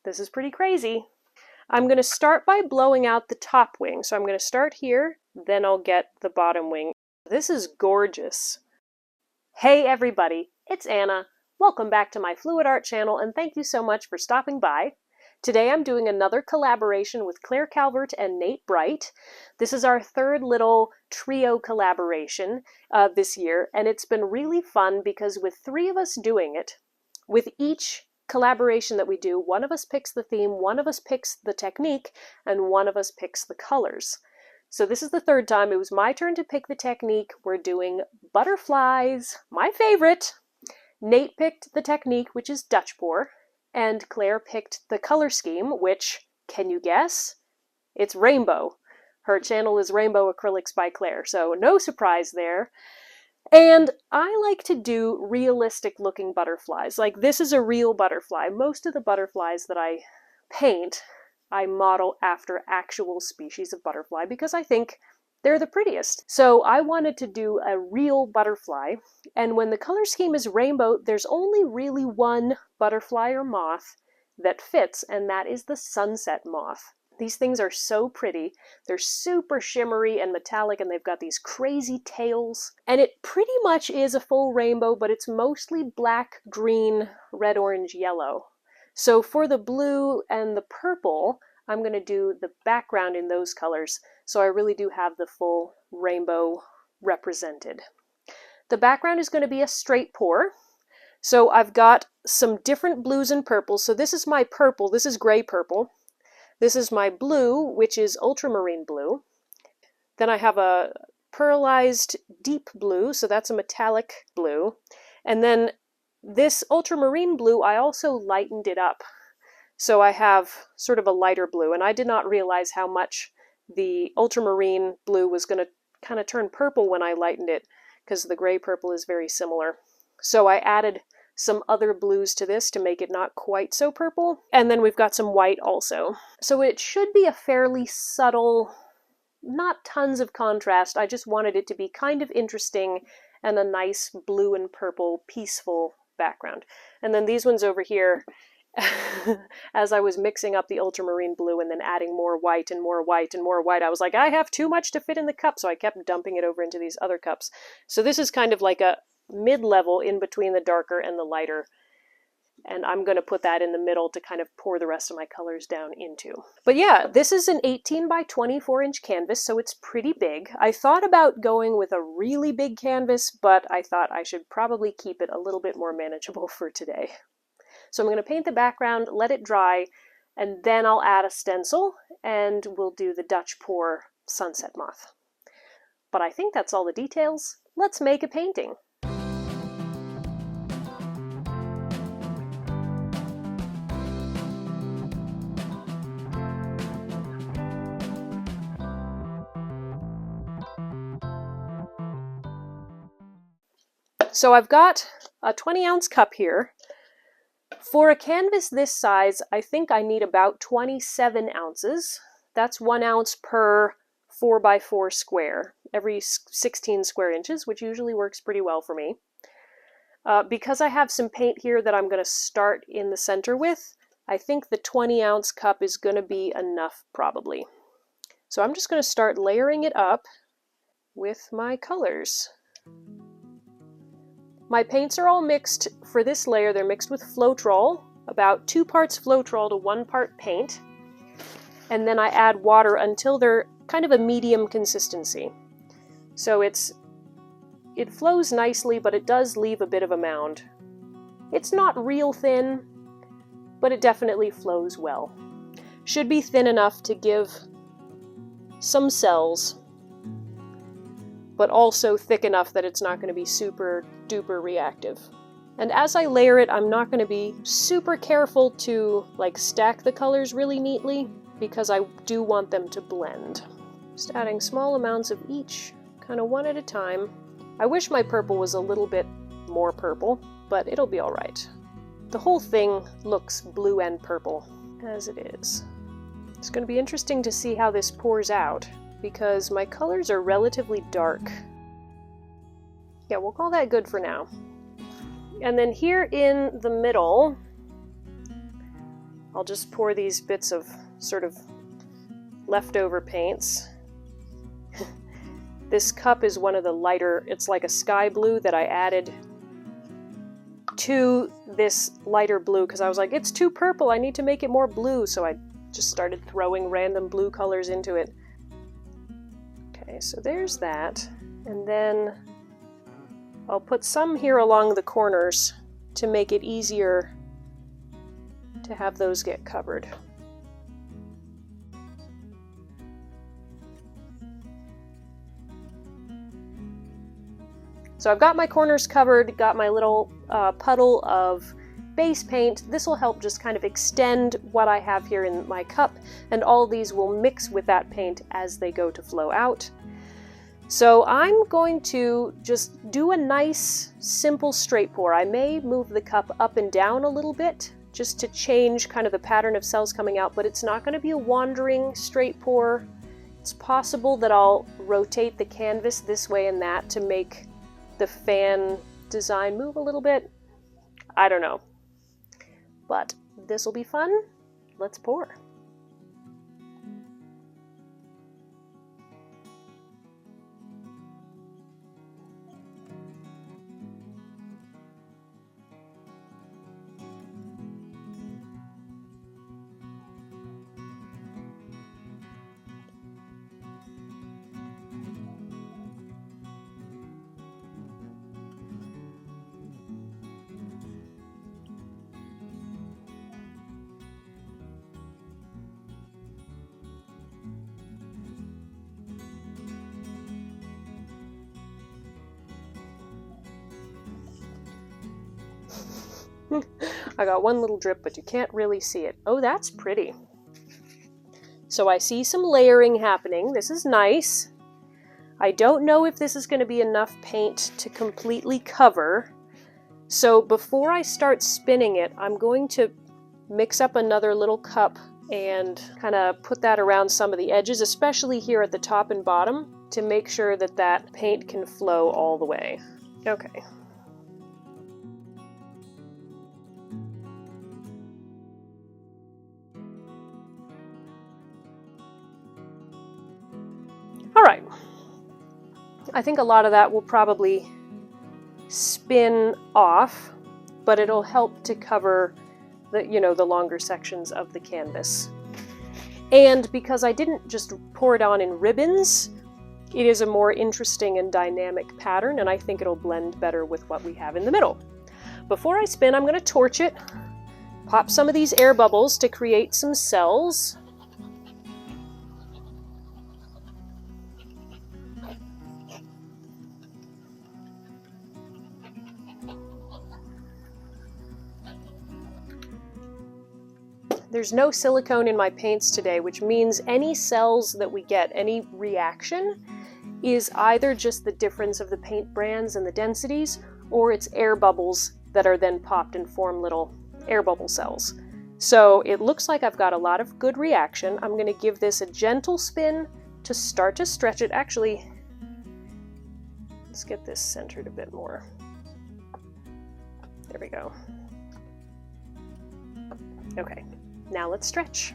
This is pretty crazy. I'm going to start by blowing out the top wing. So I'm going to start here, then I'll get the bottom wing. This is gorgeous. Hey everybody, it's Anna. Welcome back to my Fluid Art channel, and thank you so much for stopping by. Today I'm doing another collaboration with Claire Calvert and Nate Bright. This is our third little trio collaboration this year, and it's been really fun because with three of us doing it, with each collaboration that we do, one of us picks the theme, one of us picks the technique, and one of us picks the colors. So this is the third time. It was my turn to pick the technique. We're doing butterflies, my favorite. Nate picked the technique, which is Dutch pour, and Claire picked the color scheme, which, can you guess? It's rainbow. Her channel is Rainbow Acrylics by Claire, so no surprise there. And I like to do realistic looking butterflies. Like this is a real butterfly. Most of the butterflies that I paint, I model after actual species of butterfly because I think they're the prettiest. So I wanted to do a real butterfly. And when the color scheme is rainbow, there's only really one butterfly or moth that fits, and that is the Sunset Moth. These things are so pretty. They're super shimmery and metallic, and they've got these crazy tails. And it pretty much is a full rainbow, but it's mostly black, green, red, orange, yellow. So for the blue and the purple, I'm going to do the background in those colors. So I really do have the full rainbow represented. The background is going to be a straight pour. So I've got some different blues and purples. So this is my purple. This is gray purple. This is my blue, which is ultramarine blue. Then I have a pearlized deep blue, so that's a metallic blue. And then this ultramarine blue, I also lightened it up. So I have sort of a lighter blue, and I did not realize how much the ultramarine blue was going to kind of turn purple when I lightened it, because the gray purple is very similar. So I added some other blues to this to make it not quite so purple. And then we've got some white also. So it should be a fairly subtle, not tons of contrast. I just wanted it to be kind of interesting and a nice blue and purple peaceful background. And then these ones over here, as I was mixing up the ultramarine blue and then adding more white and more white and more white, I was like, I have too much to fit in the cup, so I kept dumping it over into these other cups. So this is kind of like a mid-level in between the darker and the lighter, and I'm going to put that in the middle to kind of pour the rest of my colors down into. But yeah, this is an 18 by 24 inch canvas, so it's pretty big. I thought about going with a really big canvas, but I thought I should probably keep it a little bit more manageable for today. So I'm going to paint the background, let it dry, and then I'll add a stencil, and we'll do the Dutch pour Sunset Moth. But I think that's all the details. Let's make a painting. So I've got a 20-ounce cup here. For a canvas this size, I think I need about 27 ounces. That's 1 ounce per 4 by 4 square, every 16 square inches, which usually works pretty well for me. Because I have some paint here that I'm going to start in the center with, I think the 20-ounce cup is going to be enough probably. So I'm just going to start layering it up with my colors. My paints are all mixed for this layer. They're mixed with Floetrol, about 2 parts Floetrol to 1 part paint. And then I add water until they're kind of a medium consistency. So it flows nicely, but it does leave a bit of a mound. It's not real thin, but it definitely flows well. Should be thin enough to give some cells, but also thick enough that it's not going to be super duper reactive. And as I layer it, I'm not going to be super careful to like stack the colors really neatly because I do want them to blend. Just adding small amounts of each, kind of one at a time. I wish my purple was a little bit more purple, but it'll be all right. The whole thing looks blue and purple as it is. It's going to be interesting to see how this pours out, because my colors are relatively dark. Yeah, we'll call that good for now. And then here in the middle, I'll just pour these bits of sort of leftover paints. This cup is one of the lighter, it's like a sky blue that I added to this lighter blue because I was like, it's too purple, I need to make it more blue, so I just started throwing random blue colors into it. Okay, so there's that, and then I'll put some here along the corners to make it easier to have those get covered. So I've got my corners covered, got my little puddle of base paint. This will help just kind of extend what I have here in my cup, and all these will mix with that paint as they go to flow out. So I'm going to just do a nice, simple straight pour. I may move the cup up and down a little bit just to change kind of the pattern of cells coming out, but it's not going to be a wandering straight pour. It's possible that I'll rotate the canvas this way and that to make the fan design move a little bit. I don't know. But this will be fun. Let's pour. I got one little drip, but you can't really see it. Oh, that's pretty. So I see some layering happening. This is nice. I don't know if this is going to be enough paint to completely cover. So before I start spinning it, I'm going to mix up another little cup and kind of put that around some of the edges, especially here at the top and bottom, to make sure that that paint can flow all the way. Okay. All right, I think a lot of that will probably spin off, but it'll help to cover the, the longer sections of the canvas. And because I didn't just pour it on in ribbons, it is a more interesting and dynamic pattern, and I think it'll blend better with what we have in the middle. Before I spin, I'm going to torch it, pop some of these air bubbles to create some cells. There's no silicone in my paints today, which means any cells that we get, any reaction, is either just the difference of the paint brands and the densities, or it's air bubbles that are then popped and form little air bubble cells. So it looks like I've got a lot of good reaction. I'm going to give this a gentle spin to start to stretch it. Actually, let's get this centered a bit more. There we go. Okay. Now let's stretch.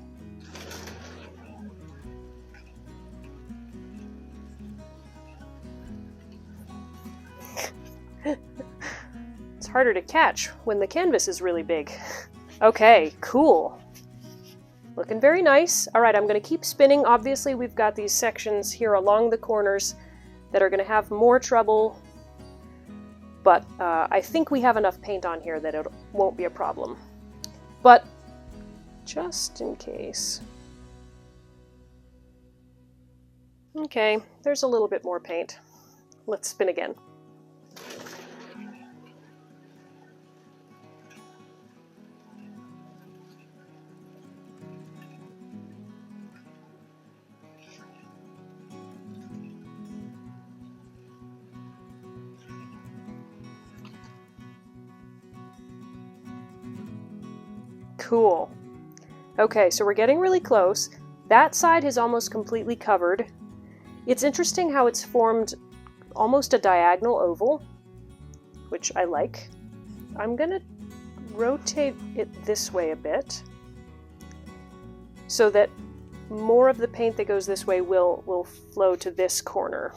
It's harder to catch when the canvas is really big. Okay, cool. Looking very nice. All right, I'm going to keep spinning. Obviously, we've got these sections here along the corners that are going to have more trouble, but I think we have enough paint on here that it won't be a problem. But just in case. Okay, there's a little bit more paint. Let's spin again. Cool. Okay, so we're getting really close. That side is almost completely covered. It's interesting how it's formed almost a diagonal oval, which I like. I'm gonna rotate it this way a bit. so that more of the paint that goes this way will flow to this corner.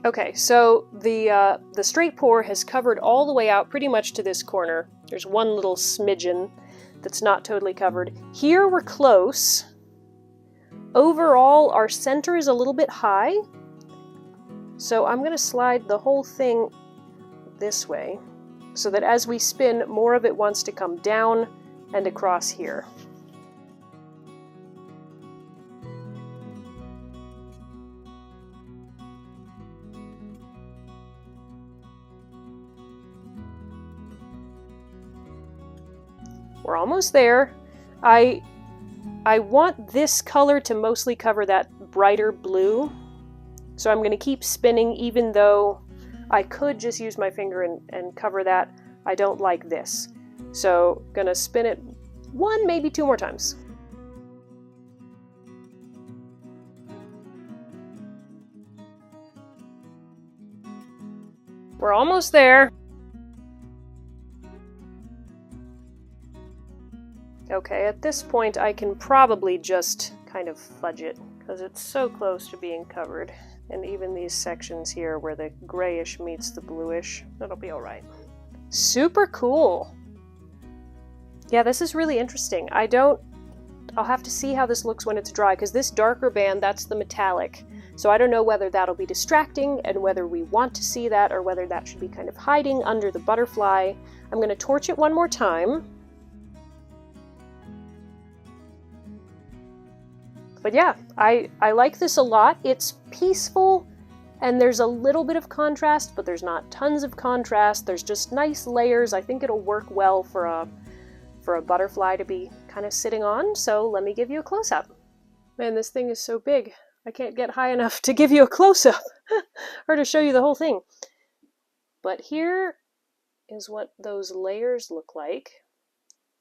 Okay, so the straight pour has covered all the way out pretty much to this corner. There's one little smidgen that's not totally covered. Here we're close. Overall, our center is a little bit high, so I'm going to slide the whole thing this way so that as we spin, more of it wants to come down and across here. We're almost there. I want this color to mostly cover that brighter blue, so I'm going to keep spinning even though I could just use my finger and cover that. I don't like this. So gonna spin it one, maybe two more times. We're almost there. Okay, at this point I can probably just kind of fudge it because it's so close to being covered. And even these sections here where the grayish meets the bluish, that'll be all right. Super cool. Yeah, this is really interesting. I'll have to see how this looks when it's dry, because this darker band, that's the metallic. So I don't know whether that'll be distracting and whether we want to see that or whether that should be kind of hiding under the butterfly. I'm going to torch it one more time. But yeah, I like this a lot. It's peaceful and there's a little bit of contrast, but there's not tons of contrast. There's just nice layers. I think it'll work well for a butterfly to be kind of sitting on. So let me give you a close-up. Man, this thing is so big. I can't get high enough to give you a close-up or to show you the whole thing. But here is what those layers look like.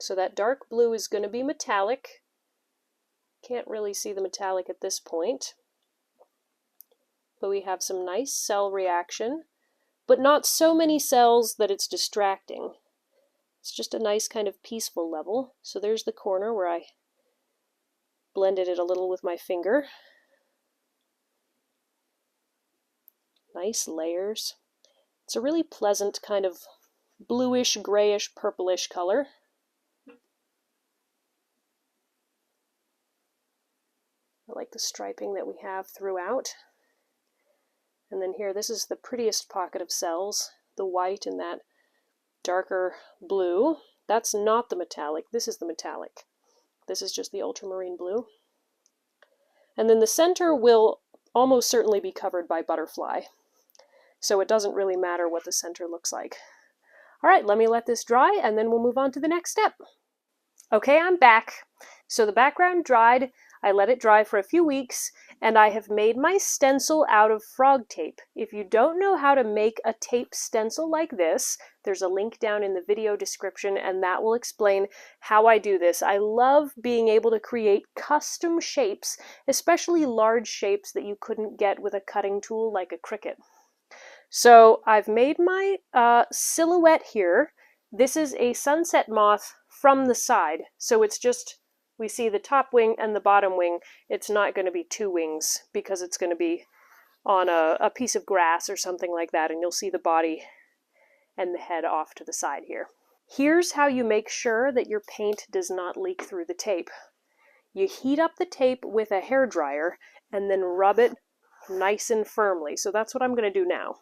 So that dark blue is going to be metallic. Can't really see the metallic at this point. But we have some nice cell reaction, but not so many cells that it's distracting. It's just a nice kind of peaceful level. So there's the corner where I blended it a little with my finger. Nice layers. It's a really pleasant kind of bluish, grayish, purplish color. I like the striping that we have throughout. And then here, this is the prettiest pocket of cells, the white and that darker blue. That's not the metallic, this is the metallic. This is just the ultramarine blue. And then the center will almost certainly be covered by butterfly. So it doesn't really matter what the center looks like. All right, let me let this dry and then we'll move on to the next step. Okay, I'm back. So the background dried. I let it dry for a few weeks, and I have made my stencil out of frog tape. If you don't know how to make a tape stencil like this, there's a link down in the video description, and that will explain how I do this. I love being able to create custom shapes, especially large shapes that you couldn't get with a cutting tool like a Cricut. So I've made my silhouette here. This is a Sunset Moth from the side, so it's just, we see the top wing and the bottom wing. It's not going to be two wings because it's going to be on a piece of grass or something like that, and you'll see the body and the head off to the side here. Here's how you make sure that your paint does not leak through the tape. You heat up the tape with a hairdryer and then rub it nice and firmly. So that's what I'm going to do now.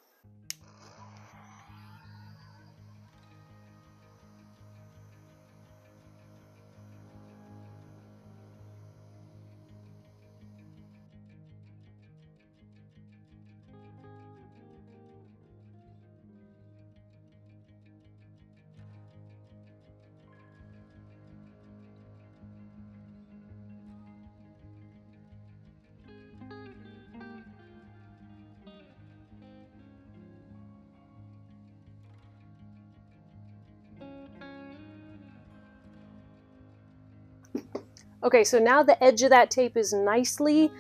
Okay, so now the edge of that tape is nicely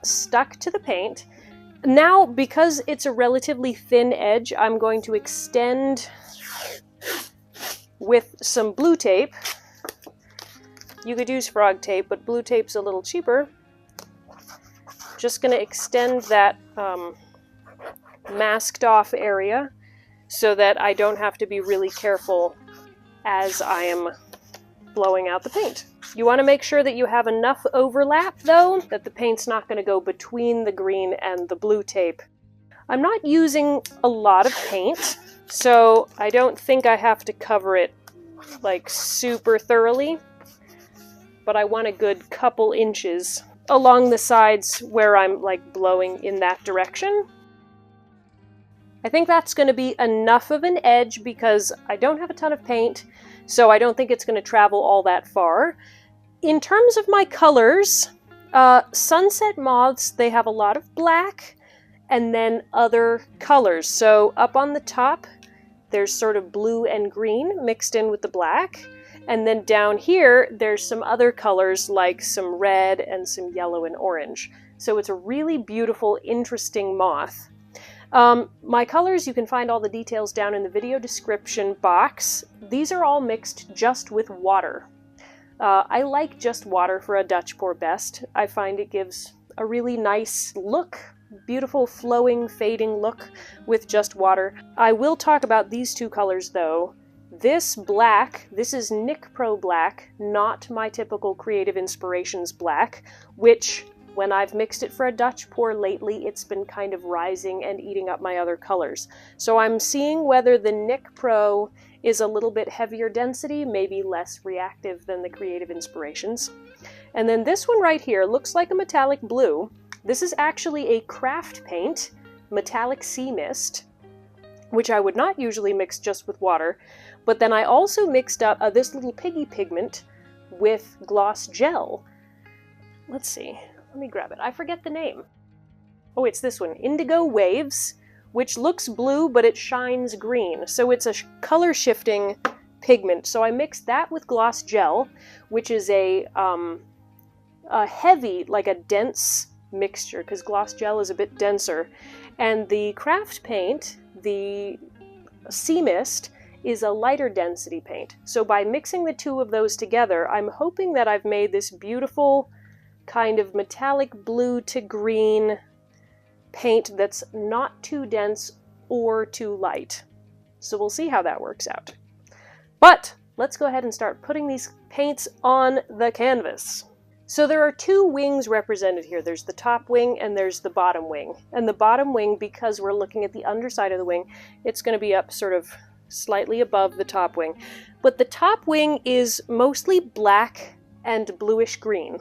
stuck to the paint. Now, because it's a relatively thin edge, I'm going to extend with some blue tape. You could use frog tape, but blue tape's a little cheaper. Just going to extend that masked off area so that I don't have to be really careful as I am blowing out the paint. You want to make sure that you have enough overlap, though, that the paint's not going to go between the green and the blue tape. I'm not using a lot of paint, so I don't think I have to cover it like super thoroughly, but I want a good couple inches along the sides where I'm like blowing in that direction. I think that's going to be enough of an edge because I don't have a ton of paint, so I don't think it's going to travel all that far. In terms of my colors, Sunset Moths, they have a lot of black and then other colors. So up on the top, there's sort of blue and green mixed in with the black. And then down here, there's some other colors like some red and some yellow and orange. So it's a really beautiful, interesting moth. My colors, you can find all the details down in the video description box. These are all mixed just with water. I like just water for a Dutch pour best. I find it gives a really nice look, beautiful flowing, fading look with just water. I will talk about these two colors though. This black, this is NicPro black, not my typical Creative Inspirations black, which when I've mixed it for a Dutch pour lately, it's been kind of rising and eating up my other colors. So I'm seeing whether the NicPro is a little bit heavier density, maybe less reactive than the Creative Inspirations. And then this one right here looks like a metallic blue. This is actually a craft paint, metallic sea mist, which I would not usually mix just with water. But then I also mixed up this little piggy pigment with gloss gel. Let's see, let me grab it. I forget the name. Oh, it's this one, Indigo Waves, which looks blue, but it shines green. So it's a color shifting pigment. So I mixed that with gloss gel, which is a heavy, like a dense mixture, because gloss gel is a bit denser. And the craft paint, the sea mist, is a lighter density paint. So by mixing the two of those together, I'm hoping that I've made this beautiful kind of metallic blue to green paint that's not too dense or too light. So we'll see how that works out. But let's go ahead and start putting these paints on the canvas. So there are two wings represented here. There's the top wing and there's the bottom wing. And the bottom wing, because we're looking at the underside of the wing, it's going to be up sort of slightly above the top wing. But the top wing is mostly black and bluish green.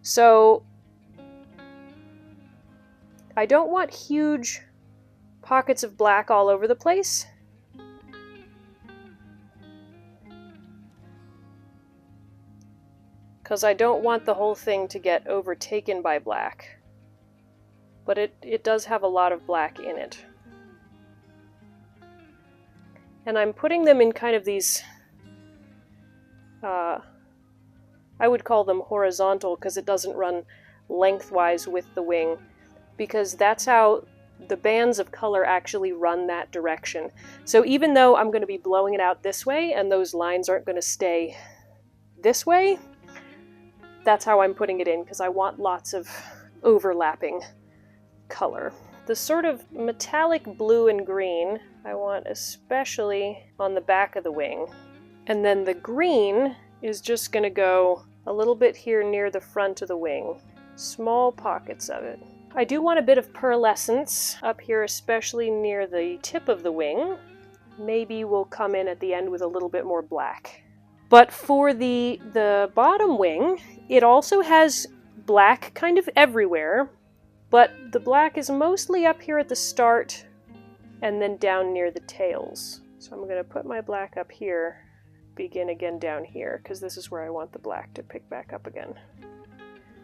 So I don't want huge pockets of black all over the place. Because I don't want the whole thing to get overtaken by black. But it does have a lot of black in it. And I'm putting them in kind of these, I would call them horizontal because it doesn't run lengthwise with the wing, because that's how the bands of color actually run that direction. So even though I'm going to be blowing it out this way and those lines aren't going to stay this way, that's how I'm putting it in, because I want lots of overlapping color. The sort of metallic blue and green I want especially on the back of the wing. And then the green is just going to go a little bit here near the front of the wing. Small pockets of it. I do want a bit of pearlescence up here, especially near the tip of the wing. Maybe we'll come in at the end with a little bit more black. But for the bottom wing, it also has black kind of everywhere, but the black is mostly up here at the start and then down near the tails. So I'm going to put my black up here, begin again down here, because this is where I want the black to pick back up again.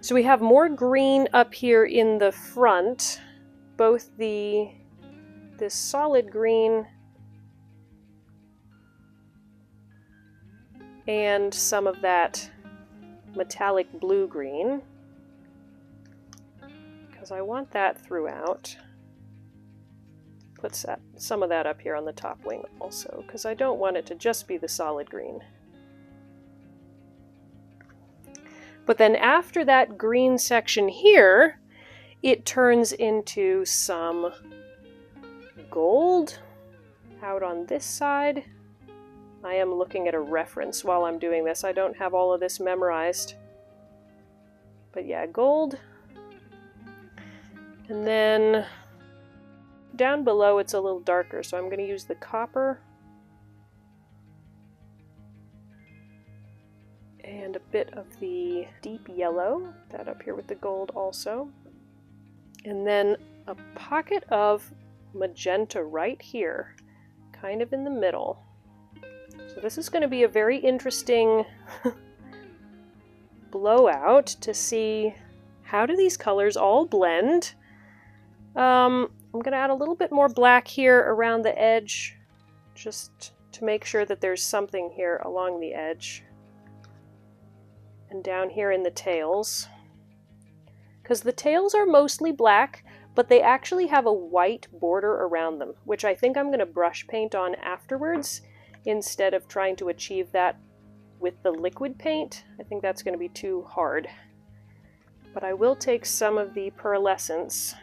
So we have more green up here in the front, both this solid green and some of that metallic blue-green, because I want that throughout. Put some of that up here on the top wing also, because I don't want it to just be the solid green. But then after that green section here, it turns into some gold out on this side. I am looking at a reference while I'm doing this. I don't have all of this memorized. But yeah, gold. And then down below it's a little darker, so I'm going to use the copper. And a bit of the deep yellow, that up here with the gold also. And then a pocket of magenta right here, kind of in the middle. So this is going to be a very interesting blowout to see how do these colors all blend. I'm going to add a little bit more black here around the edge, just to make sure that there's something here along the edge. And down here in the tails. Because the tails are mostly black, but they actually have a white border around them, which I think I'm going to brush paint on afterwards, instead of trying to achieve that with the liquid paint. I think that's going to be too hard. But I will take some of the pearlescence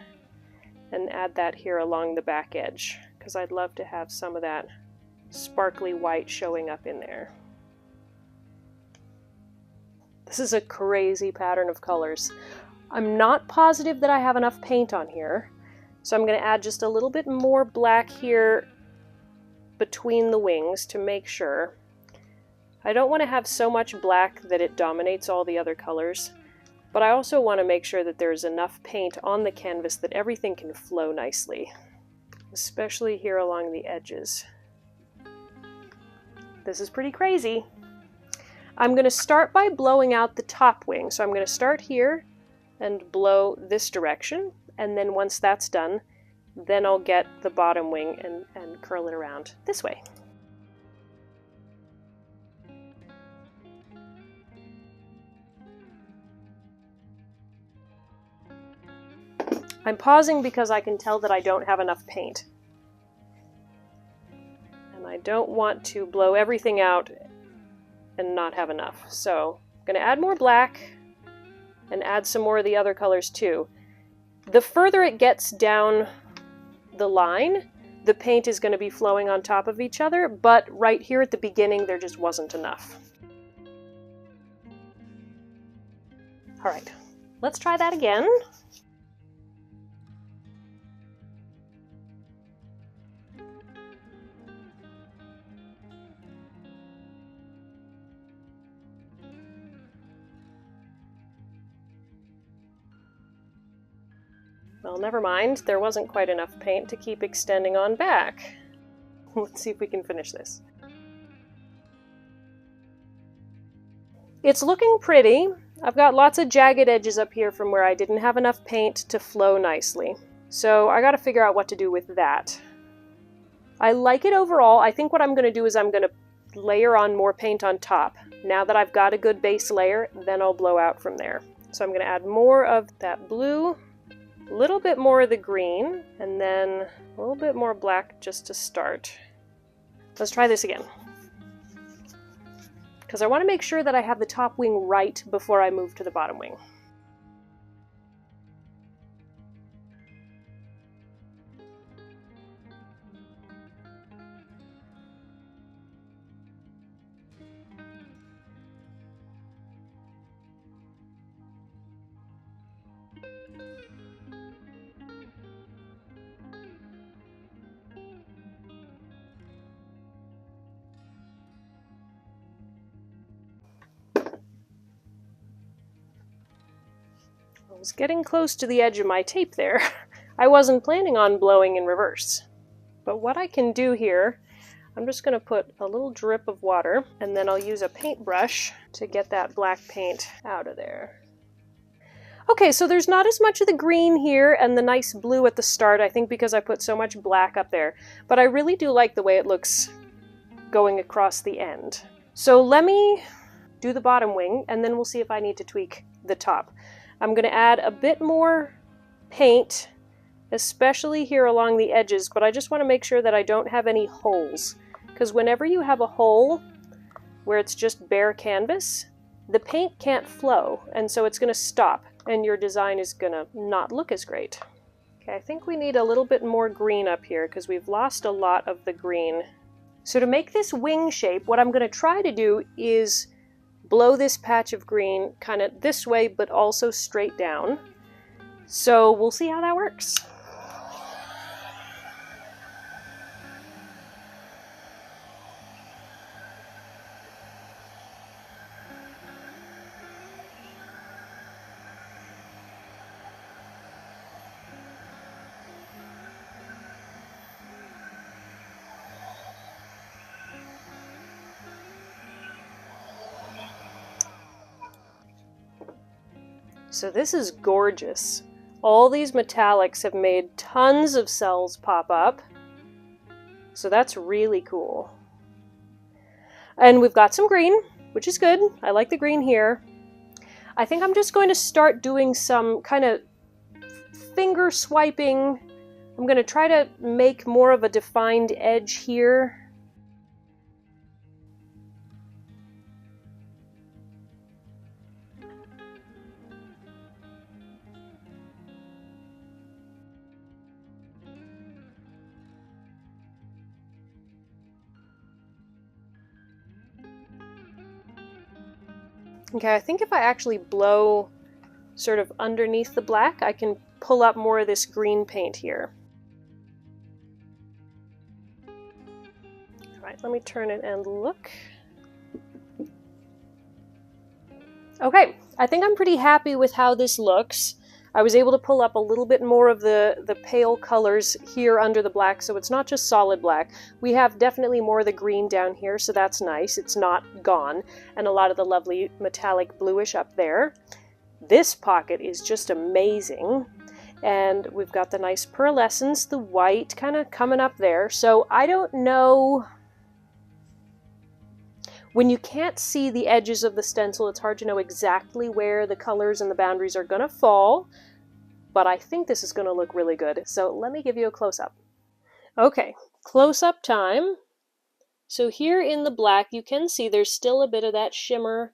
and add that here along the back edge, because I'd love to have some of that sparkly white showing up in there. This is a crazy pattern of colors. I'm not positive that I have enough paint on here, so I'm going to add just a little bit more black here between the wings to make sure. I don't want to have so much black that it dominates all the other colors, but I also want to make sure that there's enough paint on the canvas that everything can flow nicely, especially here along the edges. This is pretty crazy. I'm going to start by blowing out the top wing. So I'm going to start here and blow this direction, and then once that's done, then I'll get the bottom wing and curl it around this way. I'm pausing because I can tell that I don't have enough paint. And I don't want to blow everything out and not have enough. So I'm going to add more black and add some more of the other colors too. The further it gets down the line, the paint is going to be flowing on top of each other, but right here at the beginning there just wasn't enough. All right, let's try that again. Well, never mind, there wasn't quite enough paint to keep extending on back. Let's see if we can finish this. It's looking pretty. I've got lots of jagged edges up here from where I didn't have enough paint to flow nicely. So I gotta figure out what to do with that. I like it overall. I think what I'm gonna do is I'm gonna layer on more paint on top. Now that I've got a good base layer, then I'll blow out from there. So I'm gonna add more of that blue, a little bit more of the green, and then a little bit more black just to start. Let's try this again. Because I want to make sure that I have the top wing right before I move to the bottom wing. I was getting close to the edge of my tape there. I wasn't planning on blowing in reverse. But what I can do here, I'm just going to put a little drip of water, and then I'll use a paintbrush to get that black paint out of there. Okay, so there's not as much of the green here and the nice blue at the start, I think because I put so much black up there. But I really do like the way it looks going across the end. So let me do the bottom wing, and then we'll see if I need to tweak the top. I'm going to add a bit more paint, especially here along the edges, but I just want to make sure that I don't have any holes, because whenever you have a hole where it's just bare canvas, the paint can't flow, and so it's going to stop, and your design is going to not look as great. Okay, I think we need a little bit more green up here because we've lost a lot of the green. So to make this wing shape, what I'm going to try to do is blow this patch of green kind of this way, but also straight down. So we'll see how that works. So this is gorgeous. All these metallics have made tons of cells pop up. So that's really cool. And we've got some green, which is good. I like the green here. I think I'm just going to start doing some kind of finger swiping. I'm going to try to make more of a defined edge here. Okay, I think if I actually blow sort of underneath the black, I can pull up more of this green paint here. All right, let me turn it and look. Okay, I think I'm pretty happy with how this looks. I was able to pull up a little bit more of the pale colors here under the black, so it's not just solid black. We have definitely more of the green down here, so that's nice. It's not gone, and a lot of the lovely metallic bluish up there. This pocket is just amazing, and we've got the nice pearlescence, the white kind of coming up there. So I don't know... When you can't see the edges of the stencil, it's hard to know exactly where the colors and the boundaries are going to fall, but I think this is going to look really good. So let me give you a close-up. Okay, close-up time. So here in the black, you can see there's still a bit of that shimmer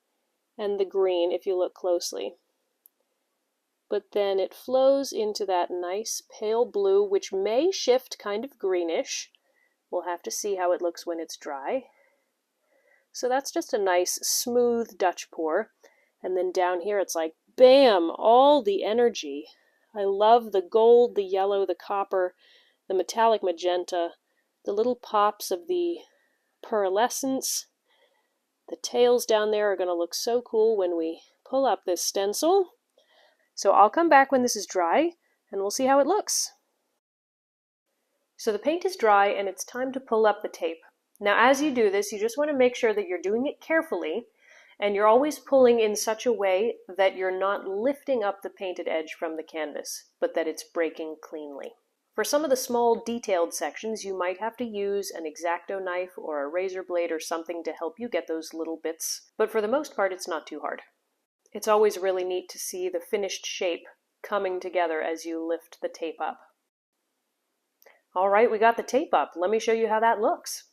and the green if you look closely. But then it flows into that nice pale blue, which may shift kind of greenish. We'll have to see how it looks when it's dry. So that's just a nice smooth Dutch pour. And then down here it's like, bam, all the energy. I love the gold, the yellow, the copper, the metallic magenta, the little pops of the pearlescence. The tails down there are going to look so cool when we pull up this stencil. So I'll come back when this is dry and we'll see how it looks. So the paint is dry and it's time to pull up the tape. Now, as you do this, you just want to make sure that you're doing it carefully, and you're always pulling in such a way that you're not lifting up the painted edge from the canvas, but that it's breaking cleanly. For some of the small detailed sections, you might have to use an X-Acto knife or a razor blade or something to help you get those little bits, but for the most part, it's not too hard. It's always really neat to see the finished shape coming together as you lift the tape up. All right, we got the tape up. Let me show you how that looks.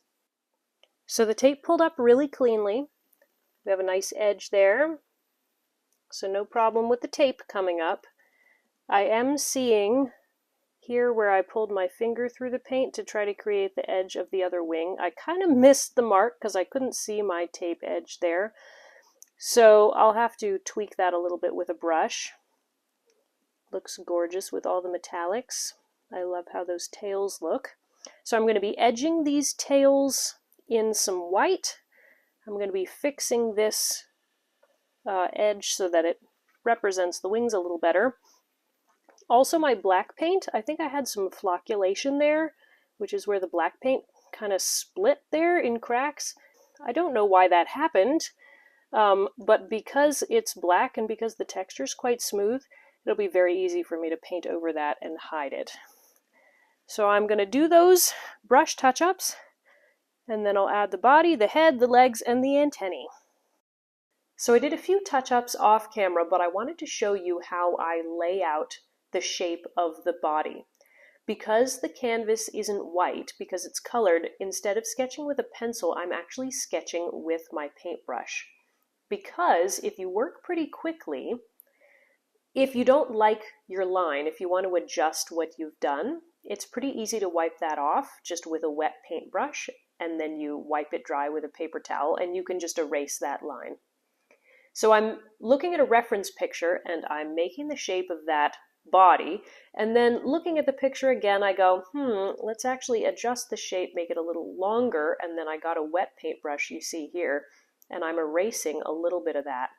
So the tape pulled up really cleanly. We have a nice edge there, so no problem with the tape coming up. I am seeing here where I pulled my finger through the paint to try to create the edge of the other wing. I kind of missed the mark because I couldn't see my tape edge there. So I'll have to tweak that a little bit with a brush. Looks gorgeous with all the metallics. I love how those tails look. So I'm going to be edging these tails in some white. I'm going to be fixing this edge so that it represents the wings a little better. Also my black paint, I think I had some flocculation there, which is where the black paint kind of split there in cracks. I don't know why that happened, but because it's black and because the texture is quite smooth, it'll be very easy for me to paint over that and hide it. So I'm going to do those brush touch-ups, and then I'll add the body, the head, the legs, and the antennae. So I did a few touch-ups off camera, but I wanted to show you how I lay out the shape of the body. Because the canvas isn't white, because it's colored, instead of sketching with a pencil, I'm actually sketching with my paintbrush. Because if you work pretty quickly, if you don't like your line, if you want to adjust what you've done, it's pretty easy to wipe that off just with a wet paintbrush, and then you wipe it dry with a paper towel, and you can just erase that line. So I'm looking at a reference picture, and I'm making the shape of that body, and then looking at the picture again, I go, let's actually adjust the shape, make it a little longer, and then I got a wet paintbrush you see here, and I'm erasing a little bit of that.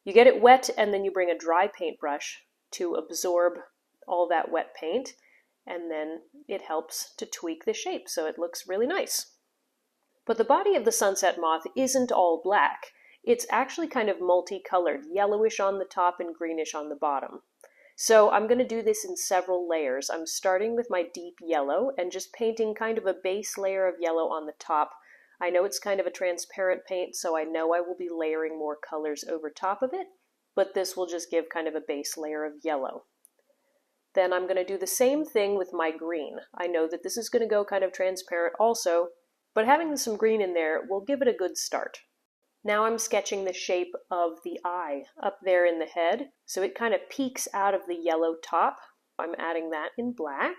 You get it wet, and then you bring a dry paintbrush to absorb all that wet paint, and then it helps to tweak the shape so it looks really nice. But the body of the sunset moth isn't all black. It's actually kind of multicolored, yellowish on the top and greenish on the bottom. So I'm going to do this in several layers. I'm starting with my deep yellow and just painting kind of a base layer of yellow on the top. I know it's kind of a transparent paint, so I know I will be layering more colors over top of it, but this will just give kind of a base layer of yellow. Then I'm going to do the same thing with my green. I know that this is going to go kind of transparent also, but having some green in there will give it a good start. Now I'm sketching the shape of the eye up there in the head, so it kind of peeks out of the yellow top. I'm adding that in black.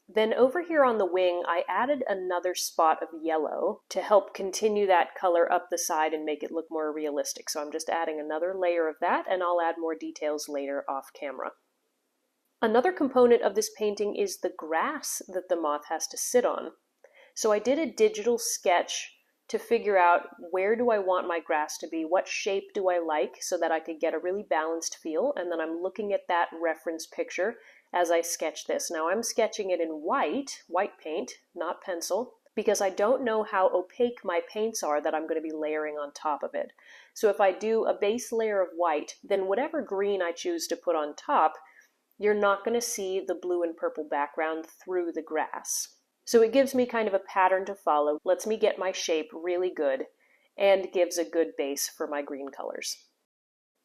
Then over here on the wing, I added another spot of yellow to help continue that color up the side and make it look more realistic. So I'm just adding another layer of that, and I'll add more details later off camera. Another component of this painting is the grass that the moth has to sit on. So I did a digital sketch to figure out where do I want my grass to be, what shape do I like, so that I could get a really balanced feel, and then I'm looking at that reference picture as I sketch this. Now I'm sketching it in white paint, not pencil, because I don't know how opaque my paints are that I'm going to be layering on top of it. So if I do a base layer of white, then whatever green I choose to put on top, you're not going to see the blue and purple background through the grass. So it gives me kind of a pattern to follow, lets me get my shape really good, and gives a good base for my green colors.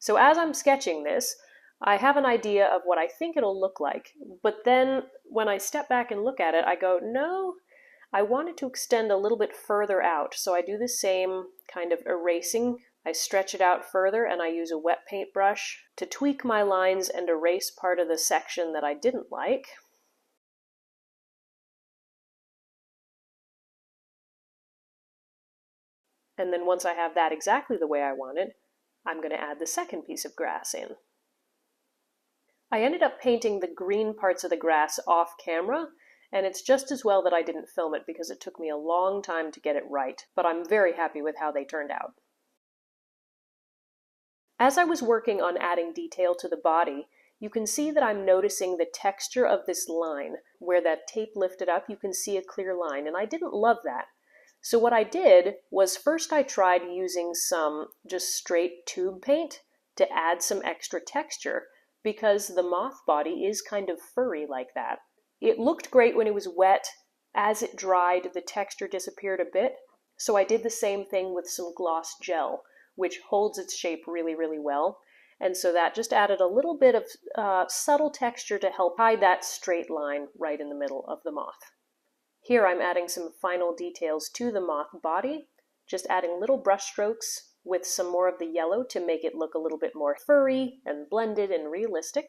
So as I'm sketching this, I have an idea of what I think it'll look like, but then when I step back and look at it, I go, no, I want it to extend a little bit further out. So I do the same kind of erasing. I stretch it out further, and I use a wet paintbrush to tweak my lines and erase part of the section that I didn't like. And then once I have that exactly the way I want it, I'm going to add the second piece of grass in. I ended up painting the green parts of the grass off camera, and it's just as well that I didn't film it because it took me a long time to get it right, but I'm very happy with how they turned out. As I was working on adding detail to the body, you can see that I'm noticing the texture of this line. Where that tape lifted up, you can see a clear line, and I didn't love that. So what I did was first I tried using some just straight tube paint to add some extra texture because the moth body is kind of furry like that. It looked great when it was wet. As it dried, the texture disappeared a bit. So I did the same thing with some gloss gel, which holds its shape really, really well. And so that just added a little bit of subtle texture to help hide that straight line right in the middle of the moth. Here I'm adding some final details to the moth body, just adding little brush strokes with some more of the yellow to make it look a little bit more furry and blended and realistic.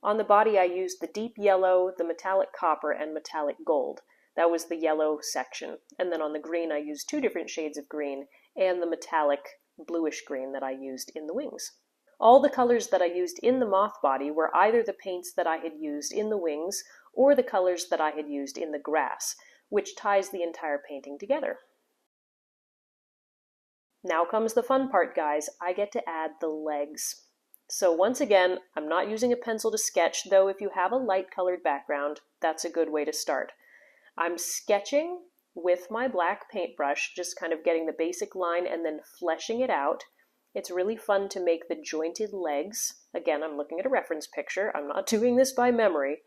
On the body I used the deep yellow, the metallic copper, and metallic gold. That was the yellow section. And then on the green I used two different shades of green and the metallic bluish green that I used in the wings. All the colors that I used in the moth body were either the paints that I had used in the wings or the colors that I had used in the grass, which ties the entire painting together. Now comes the fun part, guys. I get to add the legs. So once again, I'm not using a pencil to sketch, though if you have a light colored background, that's a good way to start. I'm sketching with my black paintbrush, just kind of getting the basic line and then fleshing it out. It's really fun to make the jointed legs. Again, I'm looking at a reference picture. I'm not doing this by memory,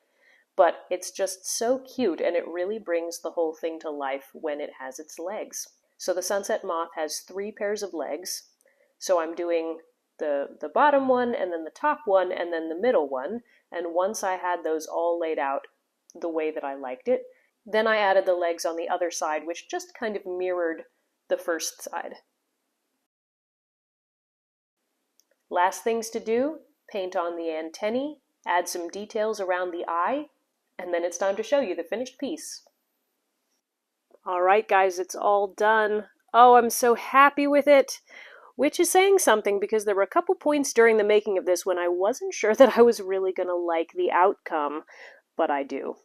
but it's just so cute and it really brings the whole thing to life when it has its legs. So the sunset moth has 3 pairs of legs. So I'm doing the bottom one, and then the top one, and then the middle one. And once I had those all laid out the way that I liked it, then I added the legs on the other side, which just kind of mirrored the first side. Last things to do, paint on the antennae, add some details around the eye, and then it's time to show you the finished piece. Alright guys, it's all done. Oh, I'm so happy with it! Which is saying something, because there were a couple points during the making of this when I wasn't sure that I was really going to like the outcome, but I do.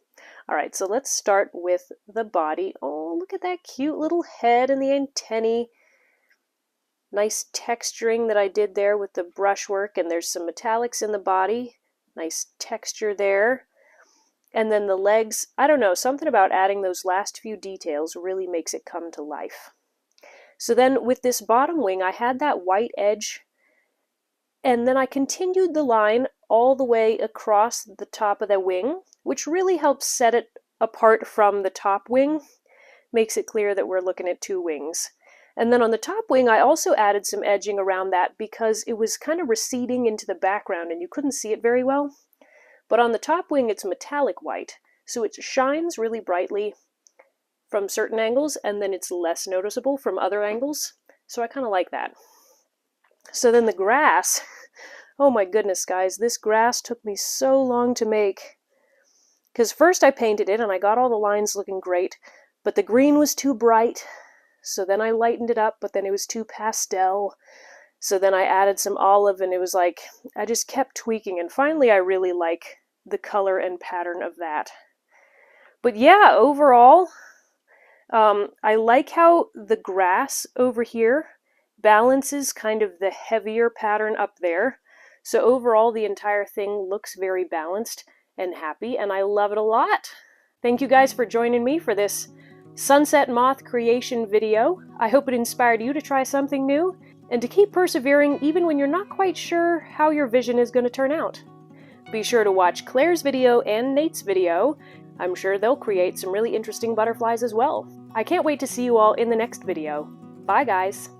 Alright, so let's start with the body. Oh, look at that cute little head and the antennae. Nice texturing that I did there with the brushwork, and there's some metallics in the body. Nice texture there. And then the legs, I don't know, something about adding those last few details really makes it come to life. So then with this bottom wing, I had that white edge, and then I continued the line all the way across the top of the wing, which really helps set it apart from the top wing, makes it clear that we're looking at two wings. And then on the top wing, I also added some edging around that because it was kind of receding into the background and you couldn't see it very well. But on the top wing, it's metallic white, so it shines really brightly from certain angles, and then it's less noticeable from other angles. So I kind of like that. So then the grass, oh my goodness guys, this grass took me so long to make. Because first I painted it and I got all the lines looking great, but the green was too bright. So then I lightened it up, but then it was too pastel. So then I added some olive, and it was like, I just kept tweaking, and finally I really like the color and pattern of that. But yeah, overall, I like how the grass over here balances kind of the heavier pattern up there. So overall, the entire thing looks very balanced and happy, and I love it a lot. Thank you guys for joining me for this Sunset Moth creation video. I hope it inspired you to try something new, and to keep persevering even when you're not quite sure how your vision is going to turn out. Be sure to watch Claire's video and Nate's video. I'm sure they'll create some really interesting butterflies as well. I can't wait to see you all in the next video. Bye guys!